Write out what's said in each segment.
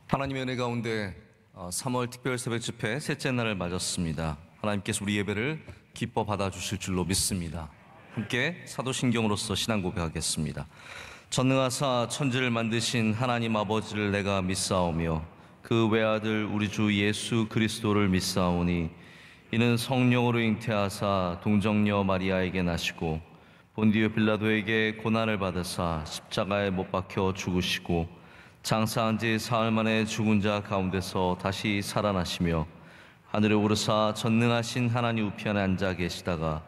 하나님의 은혜 가운데 3월 특별 새벽 집회 셋째 날을 맞았습니다. 하나님께서 우리 예배를 기뻐 받아주실 줄로 믿습니다. 함께 사도신경으로서 신앙 고백하겠습니다. 전능하사 천지를 만드신 하나님 아버지를 내가 믿사오며 그 외아들 우리 주 예수 그리스도를 믿사오니 이는 성령으로 잉태하사 동정녀 마리아에게 나시고 본디오 빌라도에게 고난을 받으사 십자가에 못 박혀 죽으시고 장사한 지 사흘 만에 죽은 자 가운데서 다시 살아나시며 하늘에 오르사 전능하신 하나님 우편에 앉아 계시다가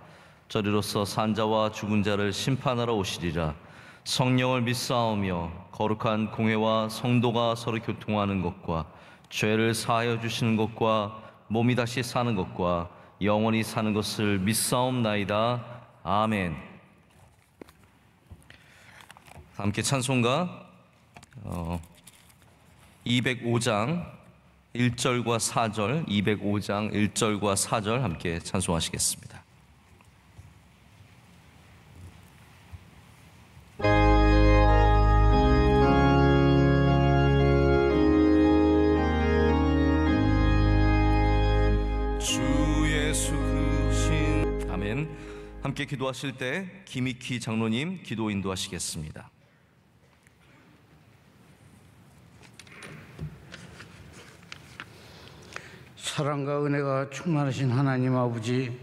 저리로서 산자와 죽은 자를 심판하러 오시리라. 성령을 믿사오며 거룩한 공회와 성도가 서로 교통하는 것과 죄를 사하여 주시는 것과 몸이 다시 사는 것과 영원히 사는 것을 믿사옵나이다. 아멘. 함께 찬송가 205장 1절과 4절, 205장 1절과 4절 함께 찬송하시겠습니다. 주 예수 그 신 아멘. 함께 기도하실 때 김익희 장로님 기도 인도하시겠습니다. 사랑과 은혜가 충만하신 하나님 아버지,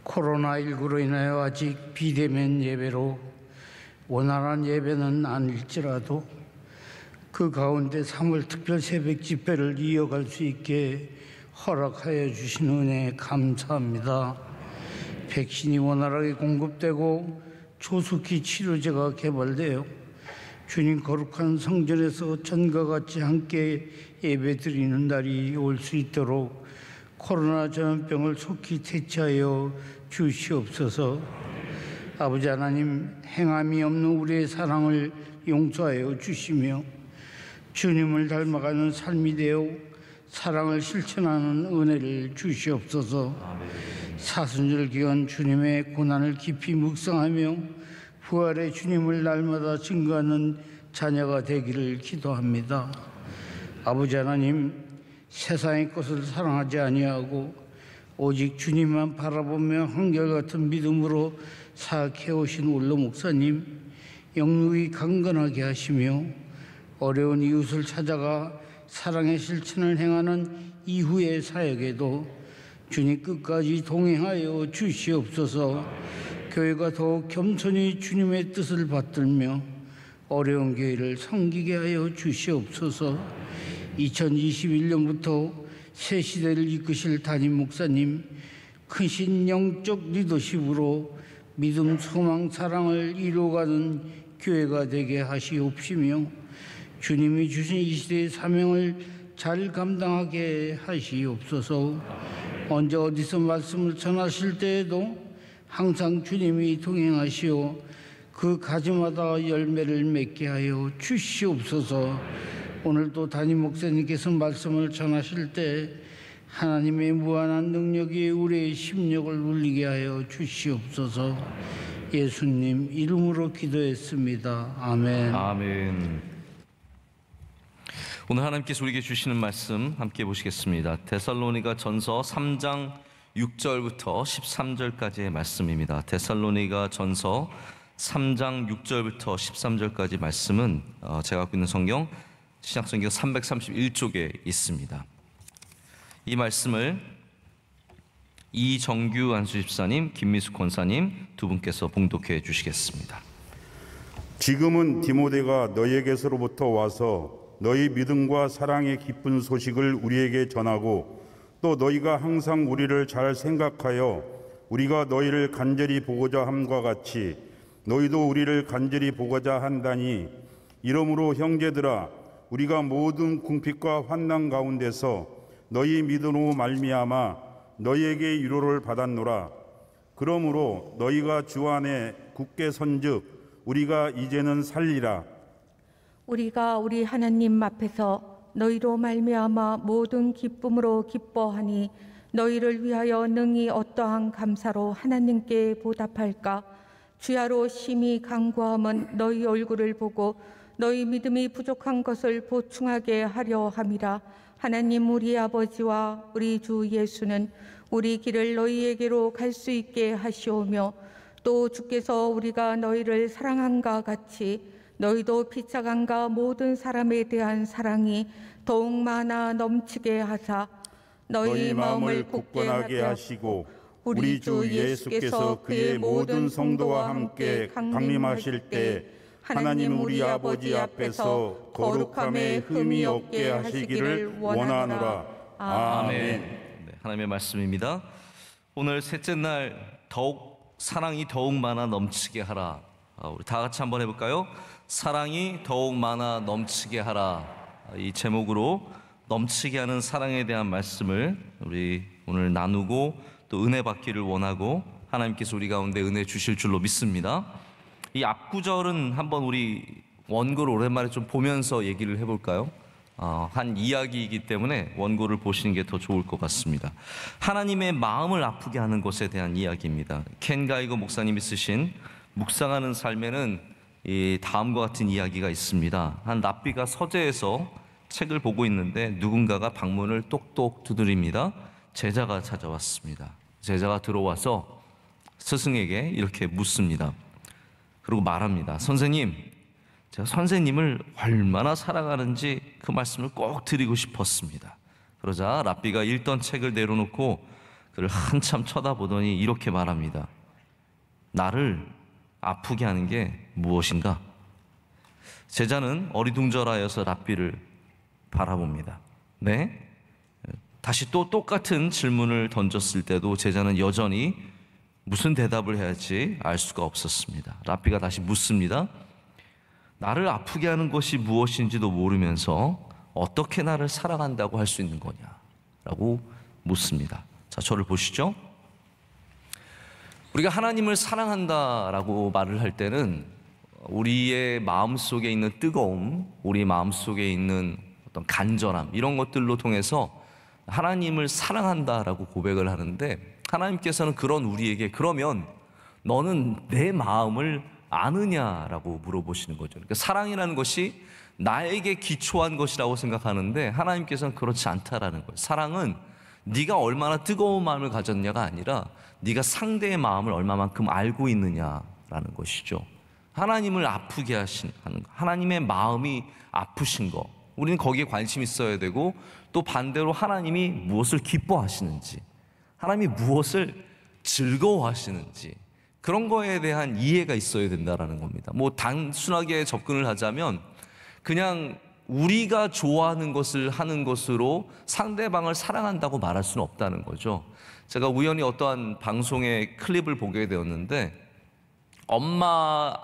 코로나19로 인하여 아직 비대면 예배로 원활한 예배는 아닐지라도 그 가운데 3월 특별 새벽 집회를 이어갈 수 있게 허락하여 주신 은혜에 감사합니다. 백신이 원활하게 공급되고 조속히 치료제가 개발되어 주님 거룩한 성전에서 전과 같이 함께 예배드리는 날이 올 수 있도록 코로나 전염병을 속히 퇴치하여 주시옵소서. 아버지 하나님, 행함이 없는 우리의 사랑을 용서하여 주시며 주님을 닮아가는 삶이 되어 사랑을 실천하는 은혜를 주시옵소서. 사순절 기간 주님의 고난을 깊이 묵상하며 부활의 주님을 날마다 증거하는 자녀가 되기를 기도합니다. 아버지 하나님, 세상의 것을 사랑하지 아니하고 오직 주님만 바라보며 한결같은 믿음으로 사역해 오신 원로 목사님, 영육이 강건하게 하시며 어려운 이웃을 찾아가 사랑의 실천을 행하는 이후의 사역에도 주님 끝까지 동행하여 주시옵소서. 교회가 더욱 겸손히 주님의 뜻을 받들며 어려운 교회를 섬기게 하여 주시옵소서. 2021년부터 새 시대를 이끄실 담임 목사님, 크신 영적 리더십으로 믿음, 소망, 사랑을 이루어가는 교회가 되게 하시옵시며 주님이 주신 이 시대의 사명을 잘 감당하게 하시옵소서. 언제 어디서 말씀을 전하실 때에도 항상 주님이 동행하시어 그 가지마다 열매를 맺게 하여 주시옵소서. 오늘도 담임 목사님께서 말씀을 전하실 때 하나님의 무한한 능력이 우리의 심령을 울리게 하여 주시옵소서. 예수님 이름으로 기도했습니다. 아멘. 아멘. 오늘 하나님께서 우리에게 주시는 말씀 함께 보시겠습니다. 데살로니가 전서 3장 6절부터 13절까지의 말씀입니다. 데살로니가 전서 3장 6절부터 13절까지 말씀은 제가 갖고 있는 성경 신약성경 331쪽에 있습니다. 이 말씀을 이정규 안수집사님, 김미숙 권사님 두 분께서 봉독해 주시겠습니다. 지금은 디모데가 너희에게서로부터 와서 너희 믿음과 사랑의 기쁜 소식을 우리에게 전하고 또 너희가 항상 우리를 잘 생각하여 우리가 너희를 간절히 보고자 함과 같이 너희도 우리를 간절히 보고자 한다니, 이러므로 형제들아, 우리가 모든 궁핍과 환난 가운데서 너희 믿음으로 말미암아 너희에게 위로를 받았노라. 그러므로 너희가 주 안에 굳게 선즉 우리가 이제는 살리라. 우리가 우리 하나님 앞에서 너희로 말미암아 모든 기쁨으로 기뻐하니 너희를 위하여 능히 어떠한 감사로 하나님께 보답할까? 주야로 심히 간구함은 너희 얼굴을 보고 너희 믿음이 부족한 것을 보충하게 하려 함이라. 하나님 우리 아버지와 우리 주 예수는 우리 길을 너희에게로 갈 수 있게 하시오며 또 주께서 우리가 너희를 사랑한가 같이 너희도 피차간과 모든 사람에 대한 사랑이 더욱 많아 넘치게 하사 너희 마음을 굳건하게 하시고 우리 주 예수께서 그의 모든 성도와 함께 강림하실 때 하나님 우리 아버지 앞에서 거룩함에 흠이 없게 하시기를 원하노라. 아멘. 네, 하나님의 말씀입니다. 오늘 셋째 날 사랑이 더욱 많아 넘치게 하라. 우리 다 같이 한번 해볼까요? 사랑이 더욱 많아 넘치게 하라. 이 제목으로 넘치게 하는 사랑에 대한 말씀을 우리 오늘 나누고 또 은혜 받기를 원하고 하나님께서 우리 가운데 은혜 주실 줄로 믿습니다. 이 앞구절은 한번 우리 원고를 오랜만에 좀 보면서 얘기를 해볼까요? 한 이야기이기 때문에 원고를 보시는 게 더 좋을 것 같습니다. 하나님의 마음을 아프게 하는 것에 대한 이야기입니다. 켄 가이거 목사님이 쓰신 묵상하는 삶에는 이 다음과 같은 이야기가 있습니다. 한 랍비가 서재에서 책을 보고 있는데 누군가가 방문을 똑똑 두드립니다. 제자가 찾아왔습니다. 제자가 들어와서 스승에게 이렇게 묻습니다. 그리고 말합니다. 선생님, 제가 선생님을 얼마나 사랑하는지 그 말씀을 꼭 드리고 싶었습니다. 그러자 랍비가 읽던 책을 내려놓고 그를 한참 쳐다보더니 이렇게 말합니다. 나를 아프게 하는 게 무엇인가? 제자는 어리둥절하여서 랍비를 바라봅니다. 네? 다시 또 똑같은 질문을 던졌을 때도 제자는 여전히 무슨 대답을 해야 할지 알 수가 없었습니다. 랍비가 다시 묻습니다. 나를 아프게 하는 것이 무엇인지도 모르면서 어떻게 나를 사랑한다고 할 수 있는 거냐? 라고 묻습니다. 자, 저를 보시죠. 우리가 하나님을 사랑한다라고 말을 할 때는 우리의 마음속에 있는 뜨거움, 우리 마음속에 있는 어떤 간절함 이런 것들로 통해서 하나님을 사랑한다라고 고백을 하는데 하나님께서는 그런 우리에게 그러면 너는 내 마음을 아느냐라고 물어보시는 거죠. 그러니까 사랑이라는 것이 나에게 기초한 것이라고 생각하는데 하나님께서는 그렇지 않다라는 거예요. 사랑은 네가 얼마나 뜨거운 마음을 가졌냐가 아니라 네가 상대의 마음을 얼마만큼 알고 있느냐라는 것이죠. 하나님을 아프게 하는 거, 하나님의 마음이 아프신 거, 우리는 거기에 관심 있어야 되고 또 반대로 하나님이 무엇을 기뻐하시는지, 하나님이 무엇을 즐거워하시는지 그런 거에 대한 이해가 있어야 된다라는 겁니다. 뭐 단순하게 접근을 하자면 그냥 우리가 좋아하는 것을 하는 것으로 상대방을 사랑한다고 말할 수는 없다는 거죠. 제가 우연히 어떠한 방송의 클립을 보게 되었는데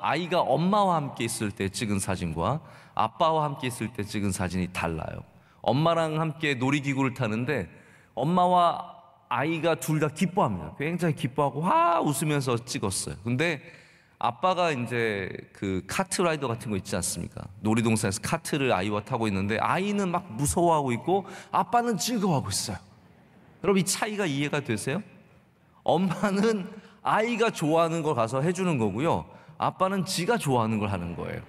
아이가 엄마와 함께 있을 때 찍은 사진과 아빠와 함께 있을 때 찍은 사진이 달라요. 엄마랑 함께 놀이기구를 타는데 엄마와 아이가 둘 다 기뻐합니다. 굉장히 기뻐하고 와 웃으면서 찍었어요. 근데 아빠가 이제 그 카트라이더 같은 거 있지 않습니까? 놀이동산에서 카트를 아이와 타고 있는데 아이는 막 무서워하고 있고 아빠는 즐거워하고 있어요. 여러분 이 차이가 이해가 되세요? 엄마는 아이가 좋아하는 걸 가서 해주는 거고요. 아빠는 지가 좋아하는 걸 하는 거예요.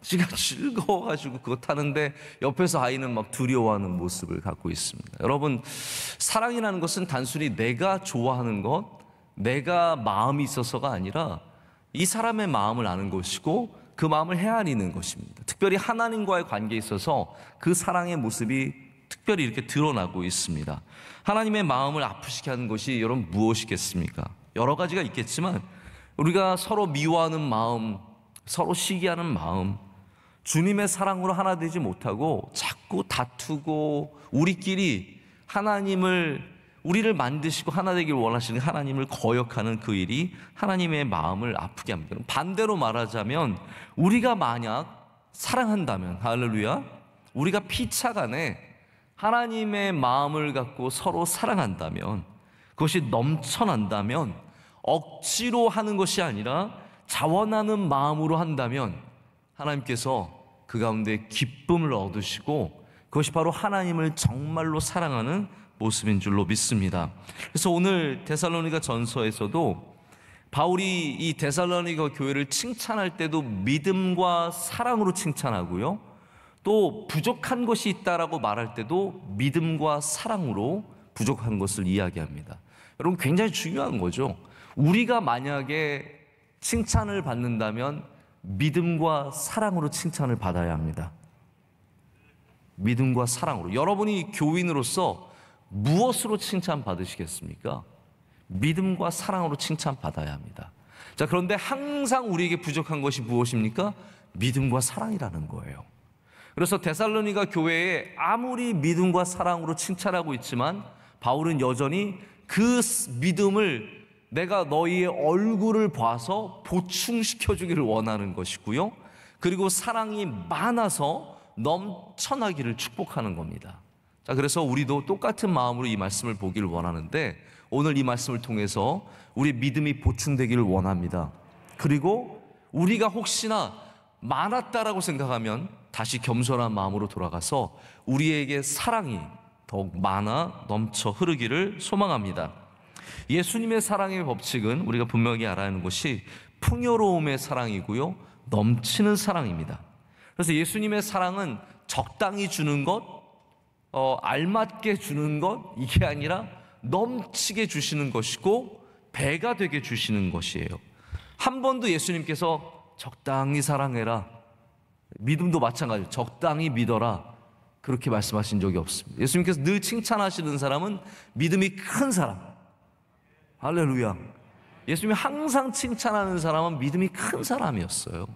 지가 즐거워가지고 그거 타는데 옆에서 아이는 막 두려워하는 모습을 갖고 있습니다. 여러분 사랑이라는 것은 단순히 내가 좋아하는 것, 내가 마음이 있어서가 아니라 이 사람의 마음을 아는 것이고 그 마음을 헤아리는 것입니다. 특별히 하나님과의 관계에 있어서 그 사랑의 모습이 특별히 이렇게 드러나고 있습니다. 하나님의 마음을 아프시게 하는 것이 여러분 무엇이겠습니까? 여러 가지가 있겠지만 우리가 서로 미워하는 마음, 서로 시기하는 마음, 주님의 사랑으로 하나 되지 못하고 자꾸 다투고 우리끼리 우리를 만드시고 하나 되길 원하시는 하나님을 거역하는 그 일이 하나님의 마음을 아프게 합니다. 반대로 말하자면 우리가 만약 사랑한다면, 할렐루야, 우리가 피차간에 하나님의 마음을 갖고 서로 사랑한다면, 그것이 넘쳐난다면, 억지로 하는 것이 아니라 자원하는 마음으로 한다면 하나님께서 그 가운데 기쁨을 얻으시고 그것이 바로 하나님을 정말로 사랑하는 모습인 줄로 믿습니다. 그래서 오늘 데살로니가 전서에서도 바울이 이 데살로니가 교회를 칭찬할 때도 믿음과 사랑으로 칭찬하고요, 또 부족한 것이 있다라고 말할 때도 믿음과 사랑으로 부족한 것을 이야기합니다. 여러분, 굉장히 중요한 거죠. 우리가 만약에 칭찬을 받는다면 믿음과 사랑으로 칭찬을 받아야 합니다. 믿음과 사랑으로. 여러분이 교인으로서 무엇으로 칭찬받으시겠습니까? 믿음과 사랑으로 칭찬받아야 합니다. 자, 그런데 항상 우리에게 부족한 것이 무엇입니까? 믿음과 사랑이라는 거예요. 그래서 데살로니가 교회에 아무리 믿음과 사랑으로 칭찬하고 있지만 바울은 여전히 그 믿음을 내가 너희의 얼굴을 봐서 보충시켜주기를 원하는 것이고요, 그리고 사랑이 많아서 넘쳐나기를 축복하는 겁니다. 자, 그래서 우리도 똑같은 마음으로 이 말씀을 보기를 원하는데, 오늘 이 말씀을 통해서 우리 믿음이 보충되기를 원합니다. 그리고 우리가 혹시나 많았다라고 생각하면 다시 겸손한 마음으로 돌아가서 우리에게 사랑이 더욱 많아 넘쳐 흐르기를 소망합니다. 예수님의 사랑의 법칙은 우리가 분명히 알아야 하는 것이 풍요로움의 사랑이고요, 넘치는 사랑입니다. 그래서 예수님의 사랑은 적당히 주는 것, 알맞게 주는 것, 이게 아니라 넘치게 주시는 것이고 배가 되게 주시는 것이에요. 한 번도 예수님께서 적당히 사랑해라, 믿음도 마찬가지로 적당히 믿어라, 그렇게 말씀하신 적이 없습니다. 예수님께서 늘 칭찬하시는 사람은 믿음이 큰 사람. 할렐루야. 예수님이 항상 칭찬하는 사람은 믿음이 큰 사람이었어요.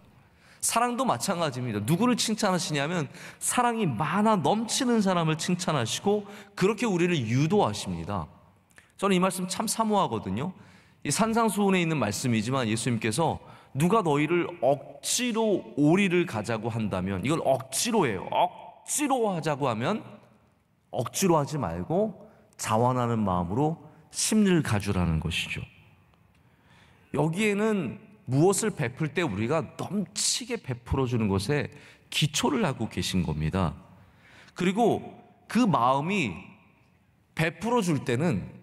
사랑도 마찬가지입니다. 누구를 칭찬하시냐면 사랑이 많아 넘치는 사람을 칭찬하시고 그렇게 우리를 유도하십니다. 저는 이 말씀 참 사모하거든요. 이 산상수훈에 있는 말씀이지만 예수님께서 누가 너희를 억지로 오리를 가자고 한다면, 이걸 억지로 해요. 억지로 하자고 하면 억지로 하지 말고 자원하는 마음으로 심리를 가주라는 것이죠. 여기에는 무엇을 베풀 때 우리가 넘치게 베풀어주는 것에 기초를 하고 계신 겁니다. 그리고 그 마음이 베풀어 줄 때는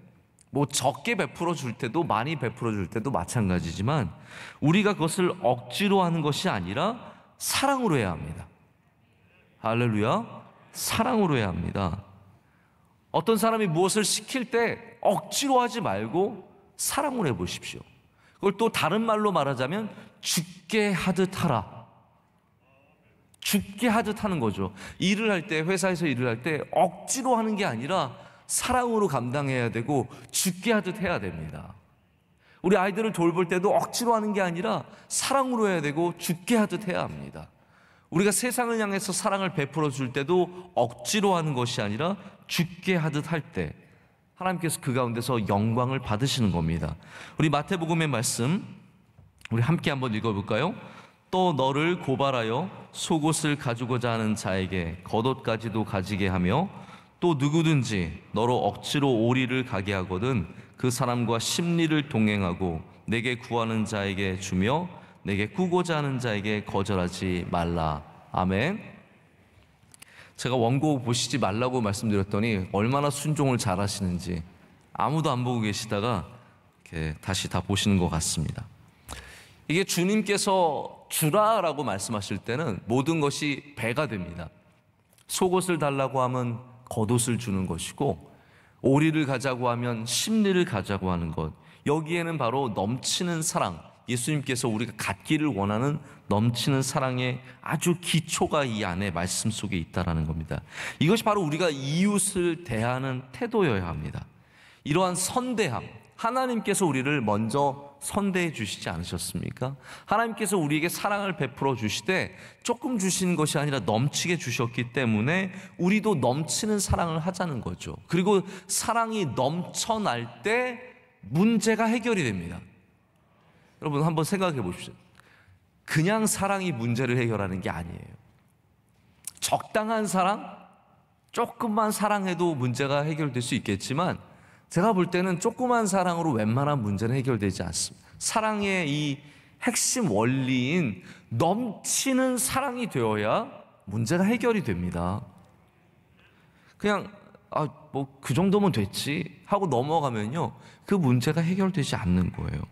뭐 적게 베풀어 줄 때도 많이 베풀어 줄 때도 마찬가지지만 우리가 그것을 억지로 하는 것이 아니라 사랑으로 해야 합니다. 할렐루야. 사랑으로 해야 합니다. 어떤 사람이 무엇을 시킬 때 억지로 하지 말고 사랑으로 해보십시오. 그걸 또 다른 말로 말하자면 죽게 하듯 하라. 죽게 하듯 하는 거죠. 일을 할 때, 회사에서 일을 할 때 억지로 하는 게 아니라 사랑으로 감당해야 되고 죽게 하듯 해야 됩니다. 우리 아이들을 돌볼 때도 억지로 하는 게 아니라 사랑으로 해야 되고 죽게 하듯 해야 합니다. 우리가 세상을 향해서 사랑을 베풀어 줄 때도 억지로 하는 것이 아니라 죽게 하듯 할 때 하나님께서 그 가운데서 영광을 받으시는 겁니다. 우리 마태복음의 말씀 우리 함께 한번 읽어볼까요? 또 너를 고발하여 속옷을 가지고자 하는 자에게 겉옷까지도 가지게 하며 또 누구든지 너로 억지로 오리를 가게 하거든 그 사람과 심리를 동행하고 내게 구하는 자에게 주며 내게 꾸고자 하는 자에게 거절하지 말라. 아멘. 제가 원고 보시지 말라고 말씀드렸더니 얼마나 순종을 잘하시는지 아무도 안 보고 계시다가 이렇게 다시 다 보시는 것 같습니다. 이게 주님께서 주라라고 말씀하실 때는 모든 것이 배가 됩니다. 속옷을 달라고 하면 겉옷을 주는 것이고 오리를 가자고 하면 심리를 가자고 하는 것, 여기에는 바로 넘치는 사랑, 예수님께서 우리가 갖기를 원하는 넘치는 사랑의 아주 기초가 이 안에 말씀 속에 있다는 겁니다. 이것이 바로 우리가 이웃을 대하는 태도여야 합니다. 이러한 선대함, 하나님께서 우리를 먼저 선대해 주시지 않으셨습니까? 하나님께서 우리에게 사랑을 베풀어 주시되 조금 주시는 것이 아니라 넘치게 주셨기 때문에 우리도 넘치는 사랑을 하자는 거죠. 그리고 사랑이 넘쳐날 때 문제가 해결이 됩니다. 여러분 한번 생각해 보십시오. 그냥 사랑이 문제를 해결하는 게 아니에요. 적당한 사랑, 조금만 사랑해도 문제가 해결될 수 있겠지만 제가 볼 때는 조그만 사랑으로 웬만한 문제는 해결되지 않습니다. 사랑의 이 핵심 원리인 넘치는 사랑이 되어야 문제가 해결이 됩니다. 그냥 뭐 그 정도면 됐지 하고 넘어가면요, 그 문제가 해결되지 않는 거예요.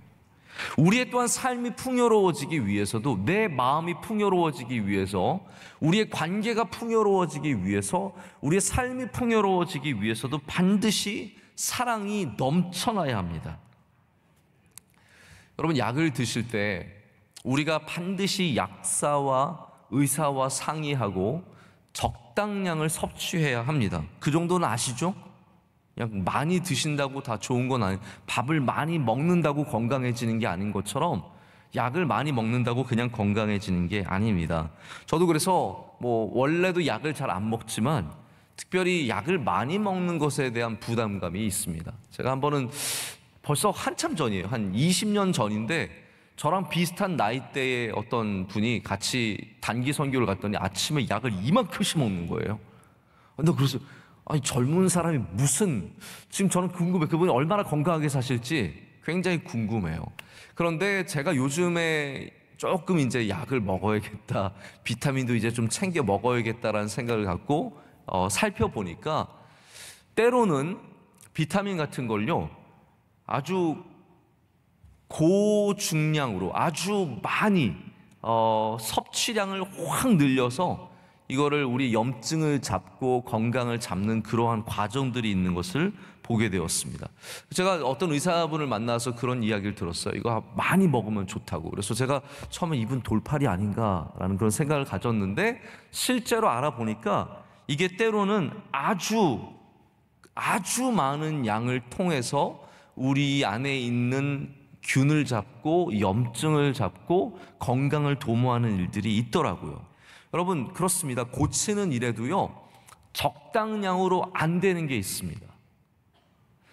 우리의 또한 삶이 풍요로워지기 위해서도, 내 마음이 풍요로워지기 위해서, 우리의 관계가 풍요로워지기 위해서, 우리의 삶이 풍요로워지기 위해서도 반드시 사랑이 넘쳐나야 합니다. 여러분, 약을 드실 때 우리가 반드시 약사와 의사와 상의하고 적당량을 섭취해야 합니다. 그 정도는 아시죠? 그냥 많이 드신다고 다 좋은 건 아니에요. 밥을 많이 먹는다고 건강해지는 게 아닌 것처럼 약을 많이 먹는다고 그냥 건강해지는 게 아닙니다. 저도 그래서 원래도 약을 잘 안 먹지만 특별히 약을 많이 먹는 것에 대한 부담감이 있습니다. 제가 한 번은 벌써 한참 전이에요. 한 20년 전인데 저랑 비슷한 나이대의 어떤 분이 같이 단기 선교를 갔더니 아침에 약을 이만큼씩 먹는 거예요. 근데 그래서 아니, 젊은 사람이 무슨, 지금 저는 궁금해. 그분이 얼마나 건강하게 사실지 굉장히 궁금해요. 그런데 제가 요즘에 조금 이제 약을 먹어야겠다, 비타민도 이제 좀 챙겨 먹어야겠다라는 생각을 갖고 살펴보니까 때로는 비타민 같은 걸요 아주 고중량으로 아주 많이 섭취량을 확 늘려서 이거를 우리 염증을 잡고 건강을 잡는 그러한 과정들이 있는 것을 보게 되었습니다. 제가 어떤 의사분을 만나서 그런 이야기를 들었어요. 이거 많이 먹으면 좋다고. 그래서 제가 처음에 이분 돌팔이 아닌가라는 그런 생각을 가졌는데 실제로 알아보니까 이게 때로는 아주 많은 양을 통해서 우리 안에 있는 균을 잡고 염증을 잡고 건강을 도모하는 일들이 있더라고요. 여러분, 그렇습니다. 고치는 일에도요 적당량으로 안 되는 게 있습니다.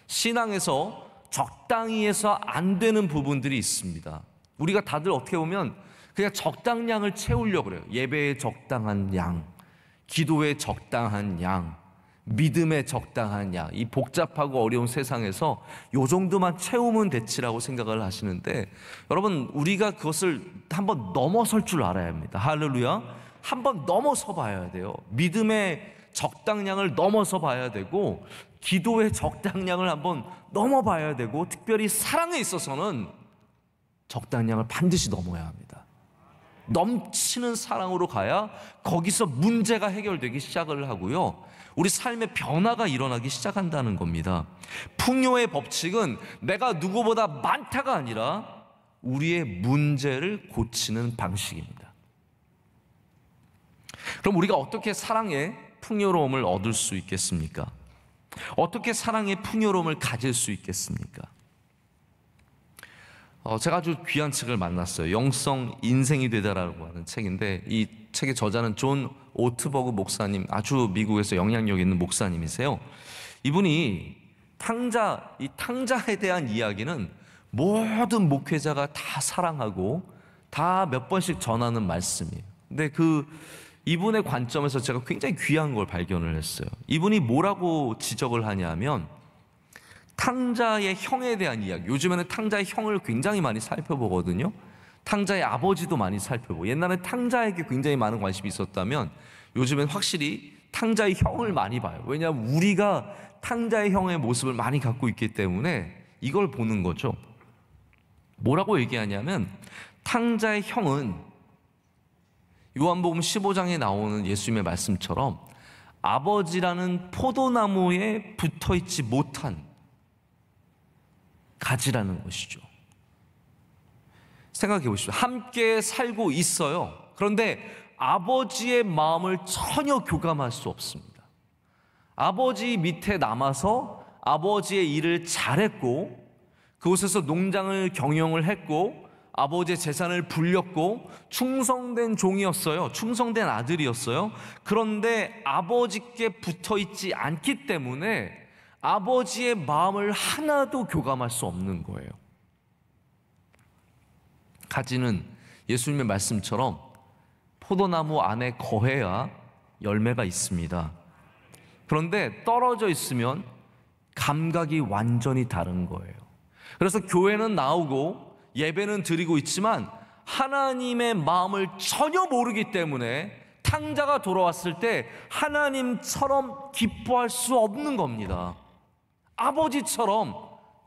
신앙에서 적당히 해서 안 되는 부분들이 있습니다. 우리가 다들 어떻게 보면 그냥 적당량을 채우려고 그래요. 예배의 적당한 양, 기도의 적당한 양, 믿음의 적당한 양, 이 복잡하고 어려운 세상에서 요 정도만 채우면 됐지라고 생각을 하시는데, 여러분, 우리가 그것을 한번 넘어설 줄 알아야 합니다. 할렐루야. 한번 넘어서 봐야 돼요. 믿음의 적당량을 넘어서 봐야 되고, 기도의 적당량을 한번 넘어봐야 되고, 특별히 사랑에 있어서는 적당량을 반드시 넘어야 합니다. 넘치는 사랑으로 가야 거기서 문제가 해결되기 시작을 하고요, 우리 삶의 변화가 일어나기 시작한다는 겁니다. 풍요의 법칙은 내가 누구보다 많다가 아니라 우리의 문제를 고치는 방식입니다. 그럼 우리가 어떻게 사랑의 풍요로움을 얻을 수 있겠습니까? 어떻게 사랑의 풍요로움을 가질 수 있겠습니까? 제가 아주 귀한 책을 만났어요. 영성 인생이 되다라고 하는 책인데, 이 책의 저자는 존 오트버그 목사님, 아주 미국에서 영향력 있는 목사님이세요. 이분이 이 탕자에 대한 이야기는 모든 목회자가 다 사랑하고 다 몇 번씩 전하는 말씀이에요. 근데 이분의 관점에서 제가 굉장히 귀한 걸 발견을 했어요. 이분이 뭐라고 지적을 하냐면, 탕자의 형에 대한 이야기. 요즘에는 탕자의 형을 굉장히 많이 살펴보거든요. 탕자의 아버지도 많이 살펴보고, 옛날에 탕자에게 굉장히 많은 관심이 있었다면 요즘엔 확실히 탕자의 형을 많이 봐요. 왜냐하면 우리가 탕자의 형의 모습을 많이 갖고 있기 때문에 이걸 보는 거죠. 뭐라고 얘기하냐면, 탕자의 형은 요한복음 15장에 나오는 예수님의 말씀처럼 아버지라는 포도나무에 붙어있지 못한 가지라는 것이죠. 생각해 보십시오. 함께 살고 있어요. 그런데 아버지의 마음을 전혀 교감할 수 없습니다. 아버지 밑에 남아서 아버지의 일을 잘했고, 그곳에서 농장을 경영을 했고, 아버지의 재산을 불렸고, 충성된 종이었어요. 충성된 아들이었어요. 그런데 아버지께 붙어있지 않기 때문에 아버지의 마음을 하나도 교감할 수 없는 거예요. 가지는 예수님의 말씀처럼 포도나무 안에 거해야 열매가 있습니다. 그런데 떨어져 있으면 감각이 완전히 다른 거예요. 그래서 교회는 나오고 예배는 드리고 있지만 하나님의 마음을 전혀 모르기 때문에 탕자가 돌아왔을 때 하나님처럼 기뻐할 수 없는 겁니다. 아버지처럼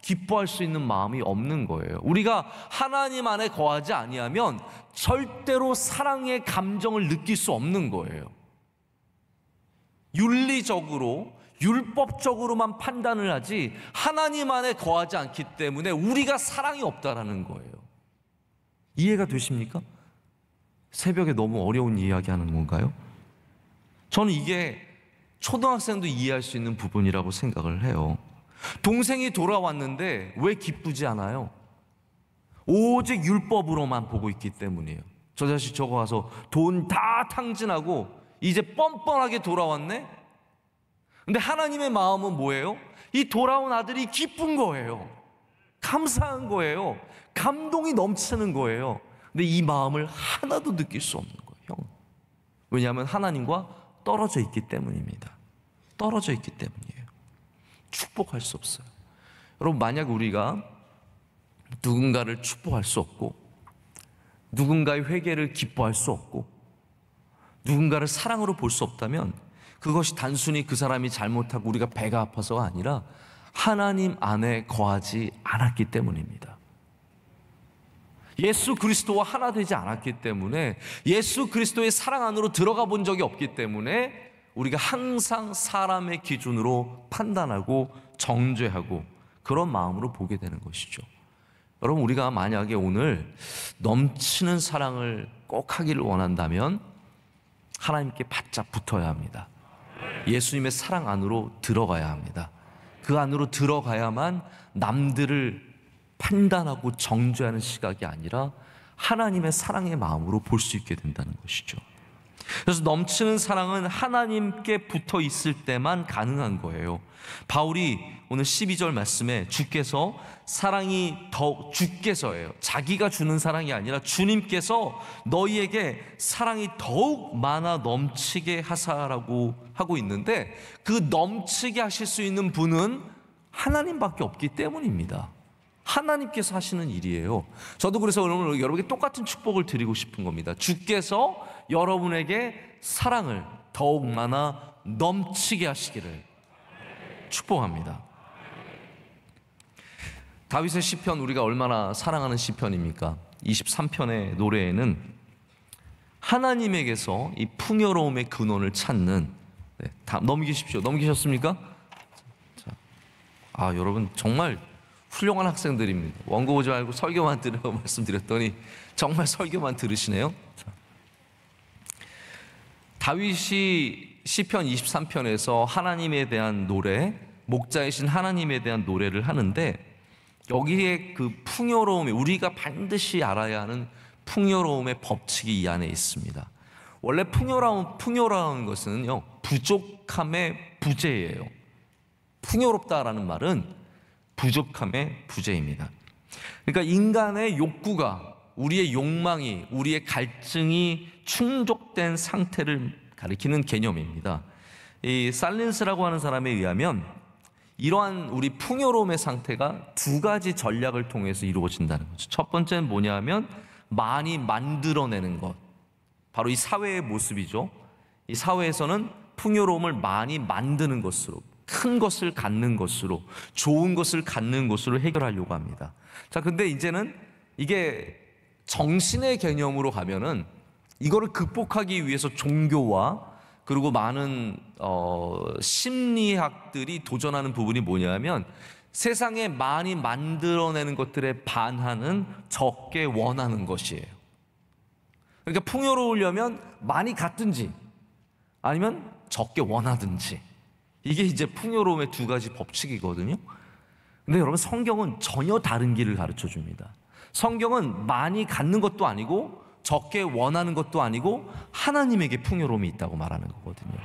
기뻐할 수 있는 마음이 없는 거예요. 우리가 하나님 안에 거하지 아니하면 절대로 사랑의 감정을 느낄 수 없는 거예요. 윤리적으로, 율법적으로만 판단을 하지 하나님 안에 거하지 않기 때문에 우리가 사랑이 없다라는 거예요. 이해가 되십니까? 새벽에 너무 어려운 이야기하는 건가요? 저는 이게 초등학생도 이해할 수 있는 부분이라고 생각을 해요. 동생이 돌아왔는데 왜 기쁘지 않아요? 오직 율법으로만 보고 있기 때문이에요. 저 자식 저거 가서 돈 다 탕진하고 이제 뻔뻔하게 돌아왔네? 근데 하나님의 마음은 뭐예요? 이 돌아온 아들이 기쁜 거예요. 감사한 거예요. 감동이 넘치는 거예요. 근데 이 마음을 하나도 느낄 수 없는 거예요, 형. 왜냐하면 하나님과 떨어져 있기 때문입니다. 떨어져 있기 때문이에요. 축복할 수 없어요. 여러분, 만약 우리가 누군가를 축복할 수 없고, 누군가의 회개를 기뻐할 수 없고, 누군가를 사랑으로 볼 수 없다면 그것이 단순히 그 사람이 잘못하고 우리가 배가 아파서가 아니라 하나님 안에 거하지 않았기 때문입니다. 예수 그리스도와 하나 되지 않았기 때문에, 예수 그리스도의 사랑 안으로 들어가 본 적이 없기 때문에 우리가 항상 사람의 기준으로 판단하고 정죄하고 그런 마음으로 보게 되는 것이죠. 여러분, 우리가 만약에 오늘 넘치는 사랑을 꼭 하기를 원한다면 하나님께 바짝 붙어야 합니다. 예수님의 사랑 안으로 들어가야 합니다. 그 안으로 들어가야만 남들을 판단하고 정죄하는 시각이 아니라 하나님의 사랑의 마음으로 볼 수 있게 된다는 것이죠. 그래서 넘치는 사랑은 하나님께 붙어 있을 때만 가능한 거예요. 바울이 오늘 12절 말씀에 주께서 사랑이 주께서예요. 자기가 주는 사랑이 아니라 주님께서 너희에게 사랑이 더욱 많아 넘치게 하사라고 하고 있는데, 그 넘치게 하실 수 있는 분은 하나님밖에 없기 때문입니다. 하나님께서 하시는 일이에요. 저도 그래서 오늘 여러분에게 똑같은 축복을 드리고 싶은 겁니다. 주께서 여러분에게 사랑을 더욱 많아 넘치게 하시기를 축복합니다. 다윗의 시편, 우리가 얼마나 사랑하는 시편입니까? 23편의 노래에는 하나님에게서 이 풍요로움의 근원을 찾는, 다 넘기십시오. 넘기셨습니까? 자, 여러분 정말 훌륭한 학생들입니다. 원고 오지 말고 설교만 들으라고 말씀드렸더니 정말 설교만 들으시네요. 자, 다윗이 시편 23편에서 하나님에 대한 노래, 목자이신 하나님에 대한 노래를 하는데, 여기에 그 풍요로움이, 우리가 반드시 알아야 하는 풍요로움의 법칙이 이 안에 있습니다. 원래 풍요로운 것은요, 부족함의 부재예요. 풍요롭다라는 말은 부족함의 부재입니다. 그러니까 인간의 욕구가, 우리의 욕망이, 우리의 갈증이 충족된 상태를 가리키는 개념입니다. 이 살린스라고 하는 사람에 의하면 이러한 우리 풍요로움의 상태가 두 가지 전략을 통해서 이루어진다는 거죠. 첫 번째는 뭐냐 하면 많이 만들어내는 것, 바로 이 사회의 모습이죠. 이 사회에서는 풍요로움을 많이 만드는 것으로, 큰 것을 갖는 것으로, 좋은 것을 갖는 것으로 해결하려고 합니다. 자, 근데 이제는 이게 정신의 개념으로 가면은 이거를 극복하기 위해서 종교와 그리고 많은 심리학들이 도전하는 부분이 뭐냐면, 세상에 많이 만들어내는 것들에 반하는 적게 원하는 것이에요. 그러니까 풍요로우려면 많이 갖든지 아니면 적게 원하든지, 이게 이제 풍요로움의 두 가지 법칙이거든요. 근데 여러분, 성경은 전혀 다른 길을 가르쳐 줍니다. 성경은 많이 갖는 것도 아니고 적게 원하는 것도 아니고 하나님에게 풍요로움이 있다고 말하는 거거든요.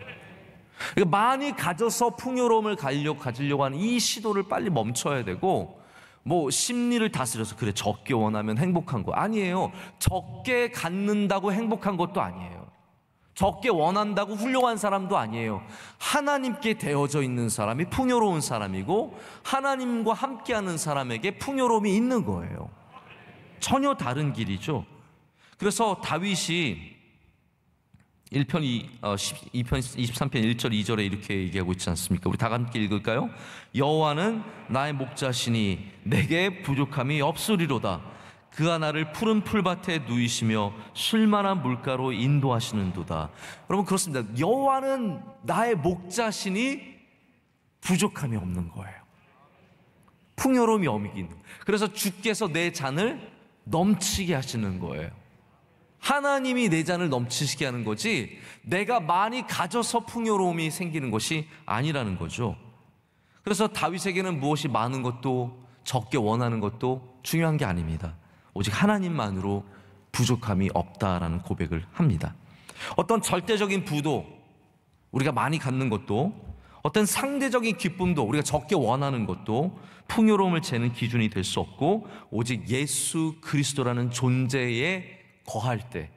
그러니까 많이 가져서 풍요로움을 가지려고 하는 이 시도를 빨리 멈춰야 되고, 뭐 심리를 다스려서 그래 적게 원하면 행복한 거 아니에요. 적게 갖는다고 행복한 것도 아니에요. 적게 원한다고 훌륭한 사람도 아니에요. 하나님께 되어져 있는 사람이 풍요로운 사람이고, 하나님과 함께하는 사람에게 풍요로움이 있는 거예요. 전혀 다른 길이죠. 그래서 다윗이 1편 2편 23편 1절 2절에 이렇게 얘기하고 있지 않습니까? 우리 다 함께 읽을까요? 여호와는 나의 목자시니 내게 부족함이 없으리로다. 그가 나를 푸른 풀밭에 누이시며 쉴만한 물가로 인도하시는도다. 여러분, 그렇습니다. 여호와는 나의 목자시니 부족함이 없는 거예요. 풍요로움이 없긴. 그래서 주께서 내 잔을 넘치게 하시는 거예요. 하나님이 내 잔을 넘치게 하는 거지 내가 많이 가져서 풍요로움이 생기는 것이 아니라는 거죠. 그래서 다윗에게는 무엇이 많은 것도 적게 원하는 것도 중요한 게 아닙니다. 오직 하나님만으로 부족함이 없다라는 고백을 합니다. 어떤 절대적인 부도 우리가 많이 갖는 것도, 어떤 상대적인 기쁨도 우리가 적게 원하는 것도 풍요로움을 재는 기준이 될 수 없고, 오직 예수 그리스도라는 존재에 거할 때,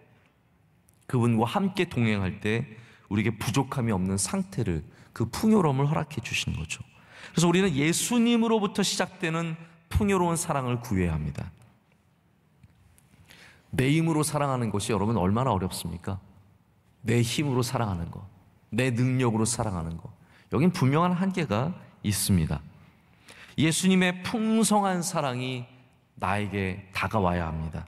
그분과 함께 동행할 때 우리에게 부족함이 없는 상태를, 그 풍요로움을 허락해 주시는 거죠. 그래서 우리는 예수님으로부터 시작되는 풍요로운 사랑을 구해야 합니다. 내 힘으로 사랑하는 것이 여러분 얼마나 어렵습니까? 내 힘으로 사랑하는 것, 내 능력으로 사랑하는 것, 여긴 분명한 한계가 있습니다. 예수님의 풍성한 사랑이 나에게 다가와야 합니다.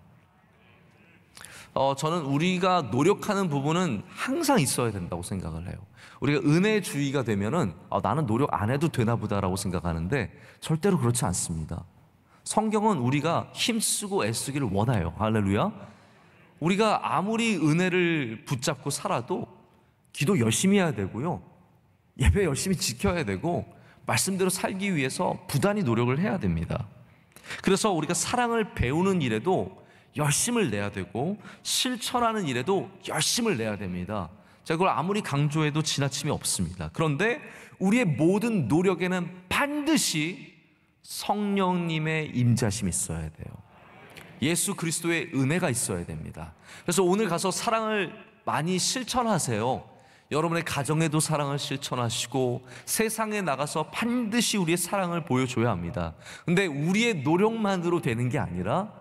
저는 우리가 노력하는 부분은 항상 있어야 된다고 생각을 해요. 우리가 은혜주의가 되면은 나는 노력 안 해도 되나 보다라고 생각하는데 절대로 그렇지 않습니다. 성경은 우리가 힘쓰고 애쓰기를 원해요. 할렐루야. 우리가 아무리 은혜를 붙잡고 살아도 기도 열심히 해야 되고요, 예배 열심히 지켜야 되고, 말씀대로 살기 위해서 부단히 노력을 해야 됩니다. 그래서 우리가 사랑을 배우는 일에도 열심을 내야 되고, 실천하는 일에도 열심을 내야 됩니다. 제가 그걸 아무리 강조해도 지나침이 없습니다. 그런데 우리의 모든 노력에는 반드시 성령님의 임자심이 있어야 돼요. 예수 그리스도의 은혜가 있어야 됩니다. 그래서 오늘 가서 사랑을 많이 실천하세요. 여러분의 가정에도 사랑을 실천하시고 세상에 나가서 반드시 우리의 사랑을 보여줘야 합니다. 근데 우리의 노력만으로 되는 게 아니라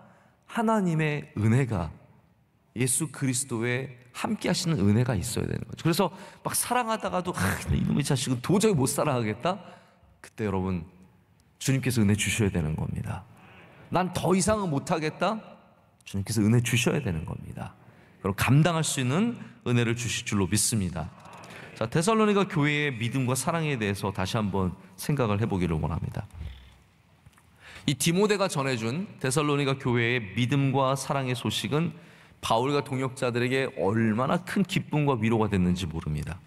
하나님의 은혜가, 예수 그리스도의 함께 하시는 은혜가 있어야 되는 거죠. 그래서 막 사랑하다가도 이놈의 자식은 도저히 못 사랑하겠다, 그때 여러분 주님께서 은혜 주셔야 되는 겁니다. 난 더 이상은 못하겠다, 주님께서 은혜 주셔야 되는 겁니다. 그럼 감당할 수 있는 은혜를 주실 줄로 믿습니다. 자, 데살로니가 교회의 믿음과 사랑에 대해서 다시 한번 생각을 해보기를 원합니다. 이 디모데가 전해준 데살로니가 교회의 믿음과 사랑의 소식은 바울과 동역자들에게 얼마나 큰 기쁨과 위로가 됐는지 모릅니다.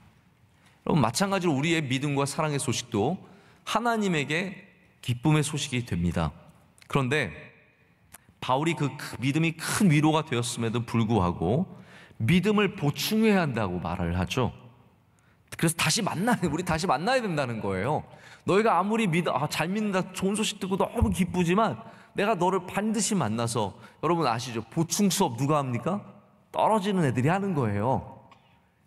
여러분, 마찬가지로 우리의 믿음과 사랑의 소식도 하나님에게 기쁨의 소식이 됩니다. 그런데 바울이 그 믿음이 큰 위로가 되었음에도 불구하고 믿음을 보충해야 한다고 말을 하죠. 그래서 우리 다시 만나야 된다는 거예요. 너희가 아무리 잘 믿는다, 좋은 소식 듣고 너무 기쁘지만 내가 너를 반드시 만나서, 여러분 아시죠? 보충 수업 누가 합니까? 떨어지는 애들이 하는 거예요.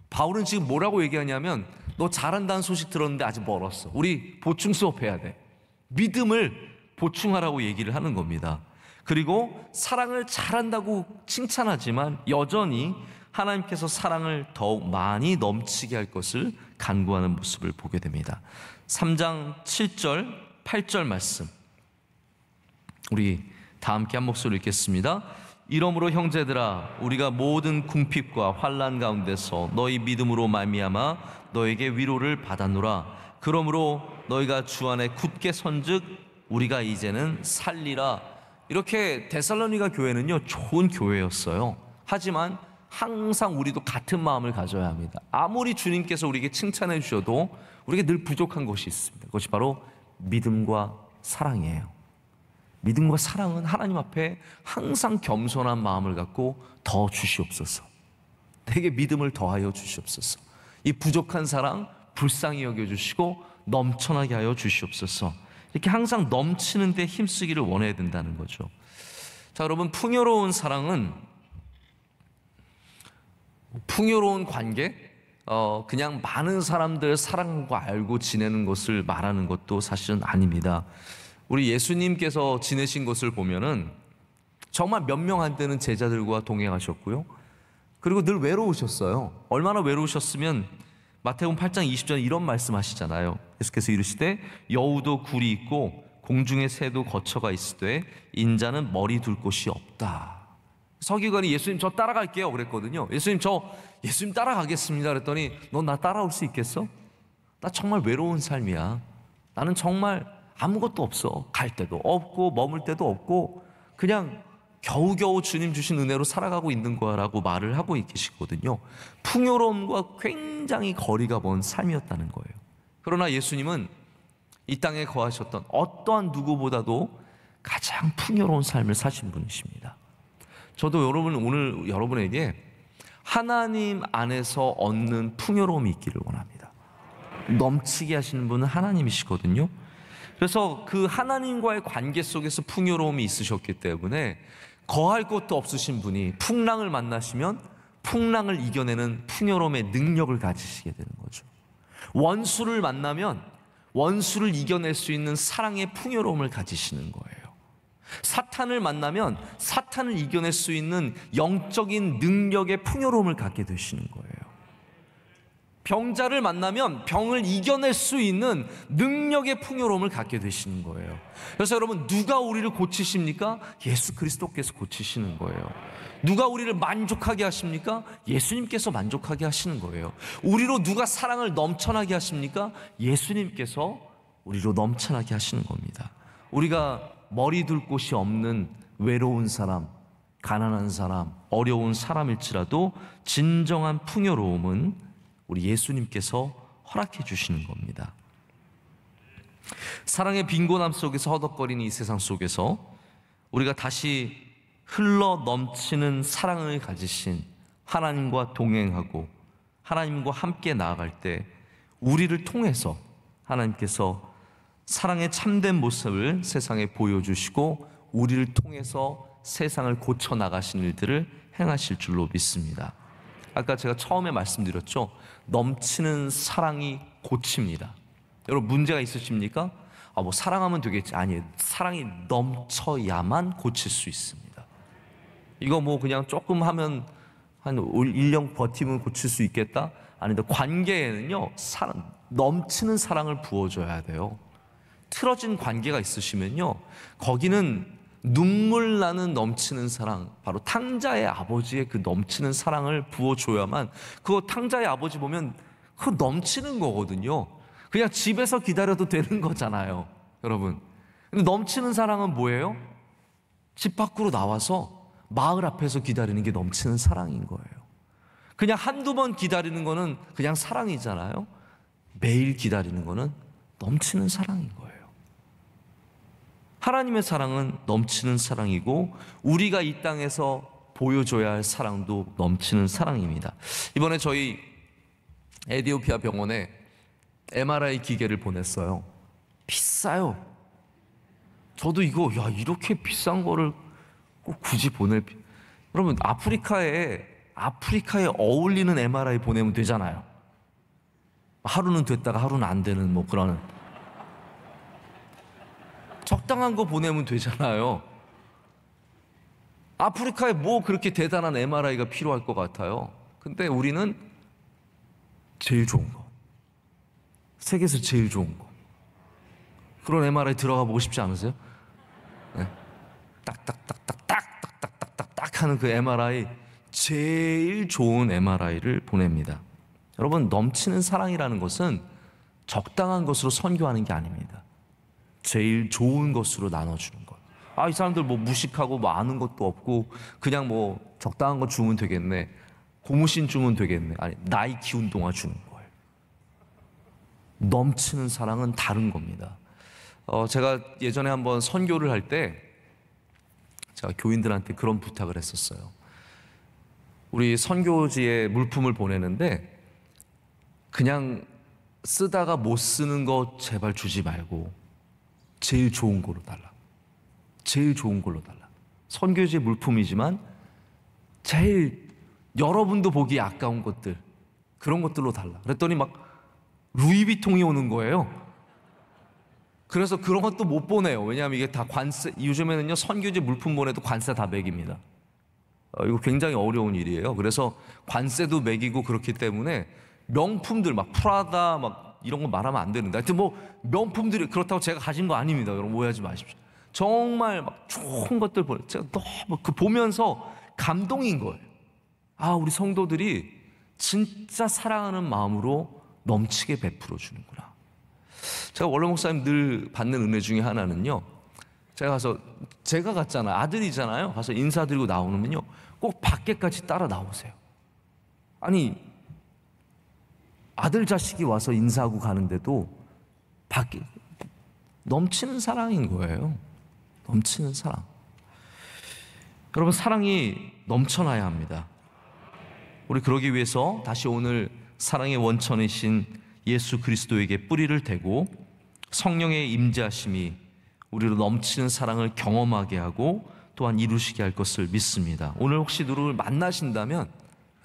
바울은 지금 뭐라고 얘기하냐면, 너 잘한다는 소식 들었는데 아직 멀었어. 우리 보충 수업 해야 돼. 믿음을 보충하라고 얘기를 하는 겁니다. 그리고 사랑을 잘한다고 칭찬하지만 여전히 하나님께서 사랑을 더욱 많이 넘치게 할 것을 간구하는 모습을 보게 됩니다. 3장 7절 8절 말씀, 우리 다 함께 한 목소리로 읽겠습니다. 이러므로 형제들아, 우리가 모든 궁핍과 환난 가운데서 너희 믿음으로 말미암아 너에게 위로를 받았노라. 그러므로 너희가 주 안에 굳게 선즉 우리가 이제는 살리라. 이렇게 데살로니가 교회는요, 좋은 교회였어요. 하지만 항상 우리도 같은 마음을 가져야 합니다. 아무리 주님께서 우리에게 칭찬해 주셔도 우리에게 늘 부족한 것이 있습니다. 그것이 바로 믿음과 사랑이에요. 믿음과 사랑은 하나님 앞에 항상 겸손한 마음을 갖고 더 주시옵소서. 내게 믿음을 더하여 주시옵소서. 이 부족한 사랑 불쌍히 여겨주시고 넘쳐나게 하여 주시옵소서. 이렇게 항상 넘치는 데 힘쓰기를 원해야 된다는 거죠. 자, 여러분, 풍요로운 사랑은, 풍요로운 관계, 그냥 많은 사람들 사랑하고 알고 지내는 것을 말하는 것도 사실은 아닙니다. 우리 예수님께서 지내신 것을 보면은 정말 몇 명 안 되는 제자들과 동행하셨고요, 그리고 늘 외로우셨어요. 얼마나 외로우셨으면 마태복음 8장 20절에 이런 말씀하시잖아요. 예수께서 이르시되 여우도 굴이 있고 공중의 새도 거처가 있으되 인자는 머리 둘 곳이 없다. 서기관이 예수님 저 따라갈게요 그랬거든요. 예수님 따라가겠습니다 그랬더니 너 나 따라올 수 있겠어? 나 정말 외로운 삶이야. 나는 정말 아무것도 없어. 갈 데도 없고 머물 데도 없고 그냥 겨우겨우 주님 주신 은혜로 살아가고 있는 거야 라고 말을 하고 계시거든요. 풍요로움과 굉장히 거리가 먼 삶이었다는 거예요. 그러나 예수님은 이 땅에 거하셨던 어떠한 누구보다도 가장 풍요로운 삶을 사신 분이십니다. 저도 오늘 여러분에게 하나님 안에서 얻는 풍요로움이 있기를 원합니다. 넘치게 하시는 분은 하나님이시거든요. 그래서 그 하나님과의 관계 속에서 풍요로움이 있으셨기 때문에 거할 곳도 없으신 분이 풍랑을 만나시면 풍랑을 이겨내는 풍요로움의 능력을 가지시게 되는 거죠. 원수를 만나면 원수를 이겨낼 수 있는 사랑의 풍요로움을 가지시는 거예요. 사탄을 만나면 사탄을 이겨낼 수 있는 영적인 능력의 풍요로움을 갖게 되시는 거예요. 병자를 만나면 병을 이겨낼 수 있는 능력의 풍요로움을 갖게 되시는 거예요. 그래서 여러분, 누가 우리를 고치십니까? 예수 그리스도께서 고치시는 거예요. 누가 우리를 만족하게 하십니까? 예수님께서 만족하게 하시는 거예요. 우리로 누가 사랑을 넘쳐나게 하십니까? 예수님께서 우리로 넘쳐나게 하시는 겁니다. 우리가 머리 둘 곳이 없는 외로운 사람, 가난한 사람, 어려운 사람일지라도 진정한 풍요로움은 우리 예수님께서 허락해 주시는 겁니다. 사랑의 빈곤함 속에서 허덕거리는 이 세상 속에서 우리가 다시 흘러 넘치는 사랑을 가지신 하나님과 동행하고 하나님과 함께 나아갈 때 우리를 통해서 하나님께서 사랑의 참된 모습을 세상에 보여주시고 우리를 통해서 세상을 고쳐나가신 일들을 행하실 줄로 믿습니다. 아까 제가 처음에 말씀드렸죠. 넘치는 사랑이 고칩니다. 여러분, 문제가 있으십니까? 뭐 사랑하면 되겠지. 아니에요. 사랑이 넘쳐야만 고칠 수 있습니다. 이거 뭐 그냥 조금 하면 한 1년 버티면 고칠 수 있겠다? 아닌데, 관계에는요, 넘치는 사랑을 부어줘야 돼요. 틀어진 관계가 있으시면요, 거기는 눈물 나는 넘치는 사랑, 바로 탕자의 아버지의 그 넘치는 사랑을 부어줘야만, 그거 탕자의 아버지 보면 그거 넘치는 거거든요. 그냥 집에서 기다려도 되는 거잖아요, 여러분. 근데 넘치는 사랑은 뭐예요? 집 밖으로 나와서 마을 앞에서 기다리는 게 넘치는 사랑인 거예요. 그냥 한두 번 기다리는 거는 그냥 사랑이잖아요. 매일 기다리는 거는 넘치는 사랑인 거예요. 하나님의 사랑은 넘치는 사랑이고 우리가 이 땅에서 보여줘야 할 사랑도 넘치는 사랑입니다. 이번에 저희 에티오피아 병원에 MRI 기계를 보냈어요. 비싸요. 저도 이거 이렇게 비싼 거를 꼭 굳이 여러분, 아프리카에 어울리는 MRI 보내면 되잖아요. 하루는 됐다가 하루는 안 되는 뭐 그런 적당한 거 보내면 되잖아요. 아프리카에 뭐 그렇게 대단한 MRI가 필요할 것 같아요. 근데 우리는 제일 좋은 거, 세계에서 제일 좋은 거, 그런 MRI 들어가 보고 싶지 않으세요? 네. 딱딱딱딱딱딱딱딱딱 하는 그 MRI, 제일 좋은 MRI를 보냅니다. 여러분, 넘치는 사랑이라는 것은 적당한 것으로 선교하는 게 아닙니다. 제일 좋은 것으로 나눠주는 것. 이 사람들 뭐 무식하고 뭐 아는 것도 없고 그냥 뭐 적당한 거 주면 되겠네, 고무신 주면 되겠네. 아니, 나이키 운동화 주는 거예요. 넘치는 사랑은 다른 겁니다. 제가 예전에 한번 선교를 할 때 제가 교인들한테 그런 부탁을 했었어요. 우리 선교지에 물품을 보내는데 그냥 쓰다가 못 쓰는 거 제발 주지 말고 제일 좋은 걸로 달라. 제일 좋은 걸로 달라. 선교지 물품이지만 제일 여러분도 보기 아까운 것들, 그런 것들로 달라. 그랬더니 막 루이비통이 오는 거예요. 그래서 그런 것도 못 보내요. 왜냐하면 이게 다 관세, 요즘에는요 선교지 물품 보내도 관세 다 매깁니다. 이거 굉장히 어려운 일이에요. 그래서 관세도 매기고 그렇기 때문에 명품들 막 프라다 막 이런 거 말하면 안 되는데, 하여튼 뭐 명품들이 그렇다고 제가 가진 거 아닙니다. 여러분 오해하지 마십시오. 정말 막 좋은 것들 제가 너무 그 보면서 감동인 거예요. 아, 우리 성도들이 진짜 사랑하는 마음으로 넘치게 베풀어 주는구나. 제가 원로 목사님 늘 받는 은혜 중에 하나는요, 제가 갔잖아요. 아들이잖아요. 가서 인사드리고 나오면요, 꼭 밖에까지 따라 나오세요. 아니, 아들 자식이 와서 인사하고 가는데도 밖에 넘치는 사랑인 거예요. 넘치는 사랑. 여러분, 사랑이 넘쳐나야 합니다. 우리 그러기 위해서 다시 오늘 사랑의 원천이신 예수 그리스도에게 뿌리를 대고 성령의 임재하심이 우리로 넘치는 사랑을 경험하게 하고 또한 이루시게 할 것을 믿습니다. 오늘 혹시 누구를 만나신다면,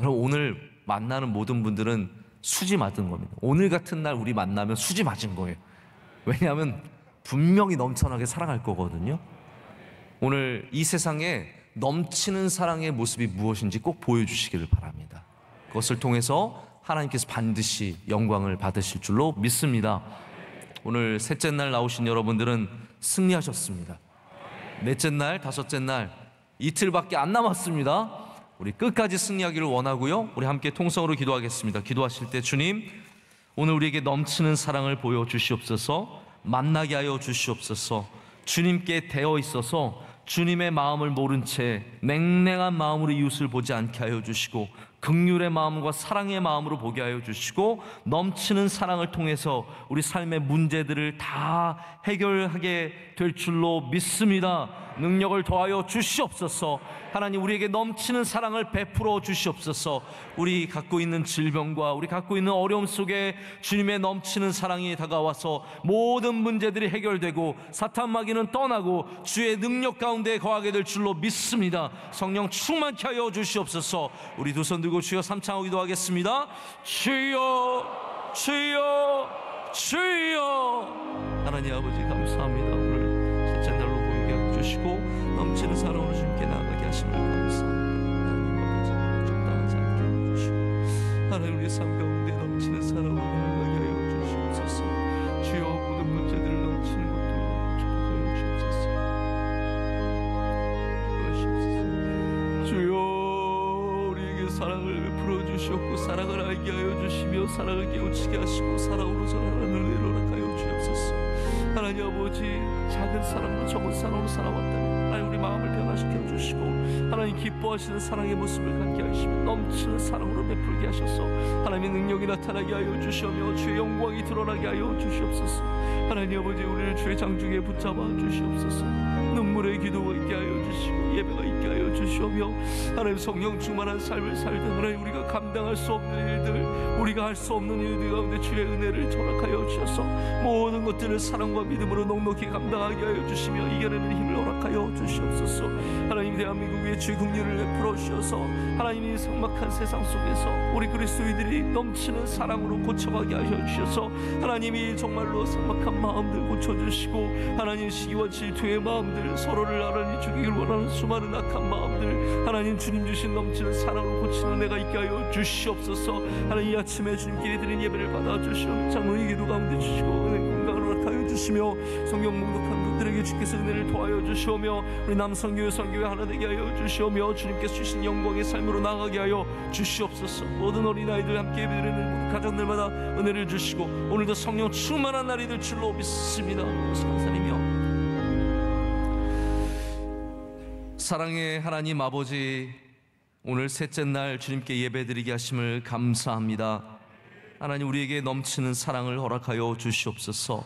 여러분 오늘 만나는 모든 분들은 수지 맞은 겁니다. 오늘 같은 날 우리 만나면 수지 맞은 거예요. 왜냐하면 분명히 넘쳐나게 사랑할 거거든요. 오늘 이 세상에 넘치는 사랑의 모습이 무엇인지 꼭 보여주시기를 바랍니다. 그것을 통해서 하나님께서 반드시 영광을 받으실 줄로 믿습니다. 오늘 셋째 날 나오신 여러분들은 승리하셨습니다. 넷째 날, 다섯째 날, 이틀밖에 안 남았습니다. 우리 끝까지 승리하기를 원하고요. 우리 함께 통성으로 기도하겠습니다. 기도하실 때 주님, 오늘 우리에게 넘치는 사랑을 보여주시옵소서. 만나게 하여 주시옵소서. 주님께 대어 있어서 주님의 마음을 모른 채 냉랭한 마음으로 이웃을 보지 않게 하여 주시고, 긍휼의 마음과 사랑의 마음으로 보게 하여 주시고, 넘치는 사랑을 통해서 우리 삶의 문제들을 다 해결하게 될 줄로 믿습니다. 능력을 더하여 주시옵소서. 하나님, 우리에게 넘치는 사랑을 베풀어 주시옵소서. 우리 갖고 있는 질병과 우리 갖고 있는 어려움 속에 주님의 넘치는 사랑이 다가와서 모든 문제들이 해결되고 사탄 마귀는 떠나고 주의 능력 가운데 거하게 될 줄로 믿습니다. 성령 충만케 하여 주시옵소서. 우리 두 손 들고 주여 삼창하고 기도하겠습니다. 주여, 주여, 주여. 하나님 아버지 감사합니다. 오늘 셋째 날로 보이게 해주시고 넘치는 사랑으로 주님께 나아가게 하심을 감사합니다. 하나님 아버지 적당한 삶을 주시고 하나님 우리의 삶 가운데 넘치는 사랑으로 나아가게 하여 주시옵소서. 주여 모든 문제들을 넘치는 것들로 축복하여 주옵소서. 주여 우리에게 사랑을 베풀어 주시옵고 사랑을 알게 하여 주시며 사랑을 깨우치게 하시고 사랑으로 전하는 은혜로 허락하여 주옵소서. 하나님 아버지, 작은 사랑으로 적은 사랑으로 살아왔다면 하나님 우리 마음을 변화시켜 주시고 하나님 기뻐하시는 사랑의 모습을 갖게 하시며 넘치는 사랑으로 베풀게 하셔서 하나님의 능력이 나타나게 하여 주시며 주의 영광이 드러나게 하여 주시옵소서. 하나님 아버지, 우리를 주의 장중에 붙잡아 주시옵소서. 눈물의 기도가 있게 하여 주시고 예배가 있게 하여 주시오며 하나님 성령 충만한 삶을 살던 하나님 우리가 감당할 수 없는 일들, 우리가 할 수 없는 일들 가운데 주의 은혜를 허락하여 주셔서 모든 것들을 사랑과 믿음으로 넉넉히 감당하게 하여 주시며 이겨내는 힘을 허락하여 주시옵소서. 하나님 대한민국 위에 주의 긍휼을 베풀어 주셔서 하나님이 삭막한 세상 속에서 우리 그리스도인들이 넘치는 사랑으로 고쳐가게 하여 주셔서 하나님이 정말로 삭막한 마음들 고쳐주시고 하나님 시기와 질투의 마음들, 서로를 나란히 죽이길 원하는 수많은 악한 마음들 하나님 주님 주신 넘치는 사랑으로 고치는 은혜가 있게 하여 주시옵소서. 하나님 이 아침에 주님께 드린 예배를 받아주시오 장로의 기도 가운데 주시고 은혜 건강을 허락하여 주시며 성경 묵독한 분들에게 주께서 은혜를 도하여 주시오며 우리 남성교회 선교회 하나 되게 하여 주시오며 주님께서 주신 영광의 삶으로 나아가게 하여 주시옵소서. 모든 어린아이들 함께 예배드리는 모든 가정들마다 은혜를 주시고 오늘도 성령 충만한 날이 될 줄로 믿습니다. 감사드리며 사랑의 하나님 아버지, 오늘 셋째 날 주님께 예배드리게 하심을 감사합니다. 하나님 우리에게 넘치는 사랑을 허락하여 주시옵소서.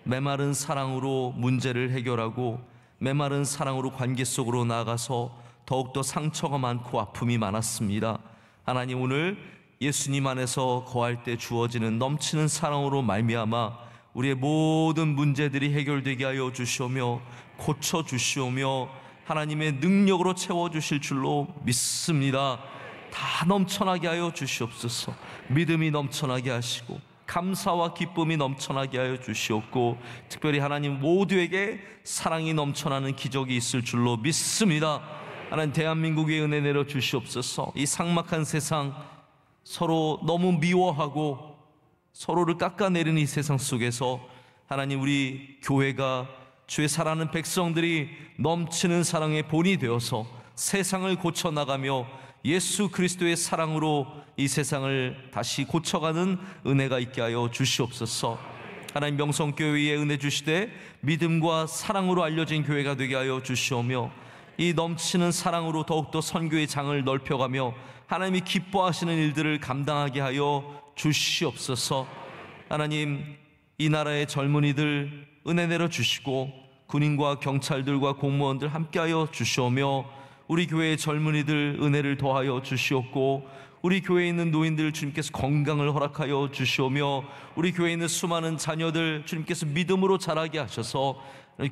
메마른 사랑으로 문제를 해결하고 메마른 사랑으로 관계 속으로 나아가서 더욱더 상처가 많고 아픔이 많았습니다. 하나님 오늘 예수님 안에서 거할 때 주어지는 넘치는 사랑으로 말미암아 우리의 모든 문제들이 해결되게 하여 주시오며 고쳐주시오며 하나님의 능력으로 채워주실 줄로 믿습니다. 다 넘쳐나게 하여 주시옵소서. 믿음이 넘쳐나게 하시고 감사와 기쁨이 넘쳐나게 하여 주시옵고 특별히 하나님 모두에게 사랑이 넘쳐나는 기적이 있을 줄로 믿습니다. 하나님 대한민국 위에 은혜 내려 주시옵소서. 이 삭막한 세상, 서로 너무 미워하고 서로를 깎아내리는 이 세상 속에서 하나님, 우리 교회가, 주의 사랑하는 백성들이 넘치는 사랑의 본이 되어서 세상을 고쳐나가며 예수 그리스도의 사랑으로 이 세상을 다시 고쳐가는 은혜가 있게 하여 주시옵소서. 하나님, 명성교회에 은혜 주시되 믿음과 사랑으로 알려진 교회가 되게 하여 주시오며, 이 넘치는 사랑으로 더욱더 선교의 장을 넓혀가며 하나님이 기뻐하시는 일들을 감당하게 하여 주시옵소서. 하나님, 이 나라의 젊은이들 은혜 내려 주시고 군인과 경찰들과 공무원들 함께하여 주시오며, 우리 교회의 젊은이들 은혜를 더하여 주시옵고, 우리 교회에 있는 노인들 주님께서 건강을 허락하여 주시오며, 우리 교회에 있는 수많은 자녀들 주님께서 믿음으로 자라게 하셔서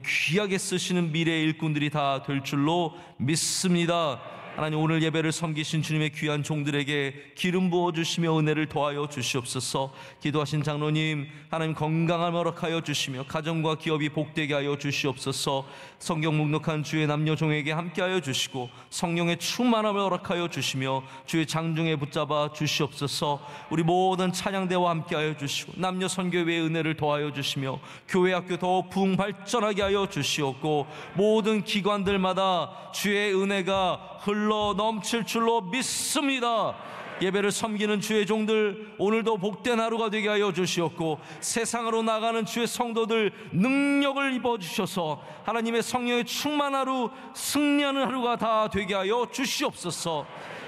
귀하게 쓰시는 미래의 일꾼들이 다 될 줄로 믿습니다. 하나님, 오늘 예배를 섬기신 주님의 귀한 종들에게 기름 부어주시며 은혜를 더하여 주시옵소서. 기도하신 장로님, 하나님 건강을 허락하여 주시며 가정과 기업이 복되게 하여 주시옵소서. 성경 묵묵한 주의 남녀 종에게 함께하여 주시고 성령의 충만함을 허락하여 주시며 주의 장중에 붙잡아 주시옵소서. 우리 모든 찬양대와 함께하여 주시고 남녀 선교회의 은혜를 더하여 주시며 교회 학교 더 부흥 발전하게 하여 주시옵고, 모든 기관들마다 주의 은혜가 흘러 넘칠 줄로 믿습니다. 예배를 섬기는 주의 종들 오늘도 복된 하루가 되게 하여 주시옵고, 세상으로 나가는 주의 성도들 능력을 입어주셔서 하나님의 성령의 충만한 하루, 승리하는 하루가 다 되게 하여 주시옵소서.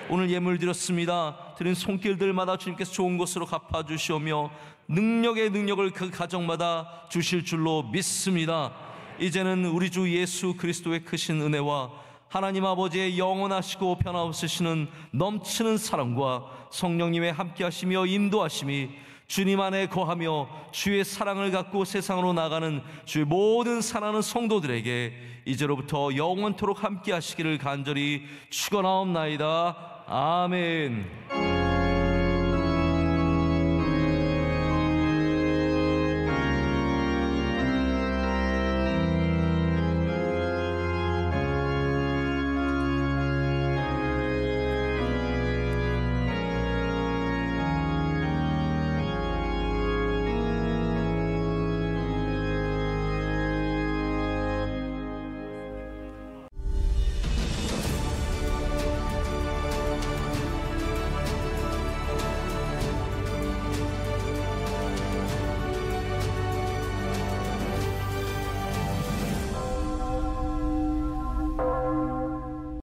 오늘 예물 드렸습니다. 드린 손길들마다 주님께서 좋은 것으로 갚아주시오며 능력의 능력을 그 가정마다 주실 줄로 믿습니다. 이제는 우리 주 예수 그리스도의 크신 은혜와 하나님 아버지의 영원하시고 변함없으시는 넘치는 사랑과 성령님의 함께하시며 인도하심이 주님 안에 거하며 주의 사랑을 갖고 세상으로 나가는 주의 모든 사랑하는 성도들에게 이제로부터 영원토록 함께하시기를 간절히 축원하옵나이다. 아멘.